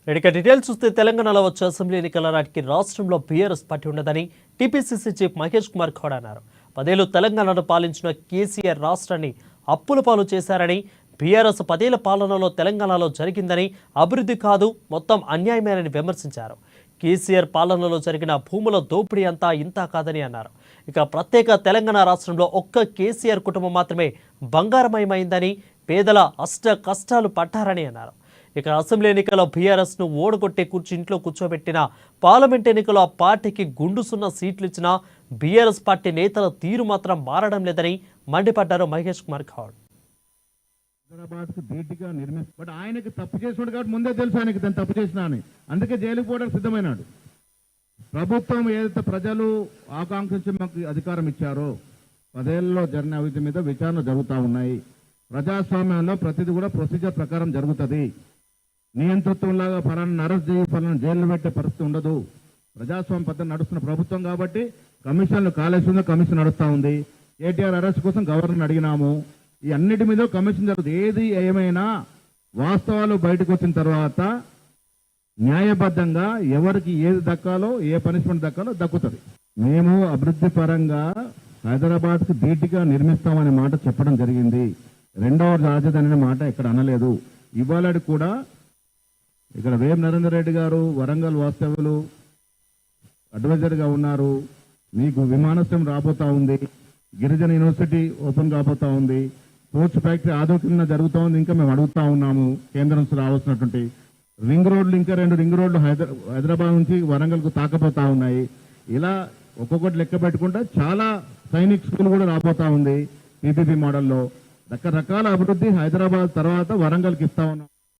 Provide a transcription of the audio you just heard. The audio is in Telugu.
ఇక డీటెయిల్స్ చూస్తే తెలంగాణలో వచ్చే అసెంబ్లీ ఎన్నికల నాటికి రాష్ట్రంలో బీఆర్ఎస్ పార్టీ ఉండదని టీపీసీసీ చీఫ్ మహేష్ కుమార్ గౌడ్ అన్నారు. 10 ఏళ్లు తెలంగాణను పాలించిన కేసీఆర్ రాష్ట్రాన్ని అప్పుల పాలు చేశారని, బీఆర్ఎస్ 10 ఏళ్ల పాలనలో తెలంగాణలో జరిగిందని, అభివృద్ధి కాదు మొత్తం అన్యాయమేనని విమర్శించారు. కేసీఆర్ పాలనలో జరిగిన భూముల దోపిడీ అంతా ఇంత కాదని అన్నారు. ఇక ప్రత్యేక తెలంగాణ రాష్ట్రంలో ఒక్క కేసీఆర్ కుటుంబం మాత్రమే బంగారమయమైందని, పేదల అష్ట కష్టాలు పట్టారని అన్నారు. ఇక అసెంబ్లీ ఎన్నికల్లో బీఆర్ఎస్ను ఓడగొట్టే ఇంట్లో కూర్చోబెట్టిన, పార్లమెంట్ ఎన్నికల్లో ఆ పార్టీకి గుండుసున్న సీట్లు ఇచ్చిన బీఆర్ఎస్ పార్టీ నేతల తీరు మాత్రం మారడం లేదని మండిపడ్డారు మహేష్ కుమార్ గౌడ్. బట్ ఆయనకి తప్పు చేసాడు కాబట్టి ముందే తెలుసు ఆయనకి తను తప్పు చేసినా అని, అందుకే జైలుకు పోవడానికి సిద్ధమైనాడు. ప్రభుత్వం ఏదైతే ప్రజలు ఆకాంక్షించి మాకు అధికారం ఇచ్చారో 10 ఏళ్లలో జరిగిన అవినీతి మీద విచారణ జరుగుతూ ఉన్నాయి. ప్రజాస్వామ్యంలో ప్రతిదీ కూడా ప్రొసీజర్ ప్రకారం జరుగుతుంది. నియంతృత్వంలాగా ఫలాన్ని అరెస్ట్ చేసి ఫలాన్ని జైలు పెట్టే పరిస్థితి ఉండదు. ప్రజాస్వామ్య పద్ధతి నడుస్తున్న ప్రభుత్వం కాబట్టి కమిషన్లు కాళేశ్వరంలో కమిషన్ నడుస్తూ ఉంది. కేటీఆర్ అరెస్ట్ కోసం గవర్నర్ని అడిగినాము. ఈ అన్నిటి మీద కమిషన్ జరుగుతుంది. ఏది ఏమైనా వాస్తవాలు బయటకు వచ్చిన తర్వాత న్యాయబద్ధంగా ఎవరికి ఏది దక్కాలో, ఏ పనిష్మెంట్ దక్కాలో దక్కుతుంది. మేము అభివృద్ధి పరంగా హైదరాబాద్కు ధీటుగా నిర్మిస్తామనే మాట చెప్పడం జరిగింది. రెండవ రాజధాని అనే మాట ఇక్కడ అనలేదు. ఇవాళ కూడా ఇక్కడ వేం నరేందర్ రెడ్డి గారు వరంగల్ వాస్తవ్యులు అడ్వైజర్గా ఉన్నారు. మీకు విమానాశ్రయం రాబోతా ఉంది, గిరిజన యూనివర్సిటీ ఓపెన్ కాబోతా ఉంది, స్పోర్ట్స్ ఫ్యాక్టరీ ఆధునికంగా జరుగుతూ ఉంది. ఇంకా మేము అడుగుతా ఉన్నాము కేంద్రం నుంచి రావాల్సినటువంటి రింగ్ రోడ్లు, ఇంకా 2 రింగ్ రోడ్లు హైదరాబాద్ నుంచి వరంగల్కు తాకపోతా ఉన్నాయి. ఇలా ఒక్కొక్కటి లెక్క పెట్టుకుంటే చాలా సైనిక్ స్కూల్ కూడా రాబోతా ఉంది. పీపీపీ మోడల్లో రకరకాల అభివృద్ధి హైదరాబాద్ తర్వాత వరంగల్కి ఇస్తా ఉన్నాం.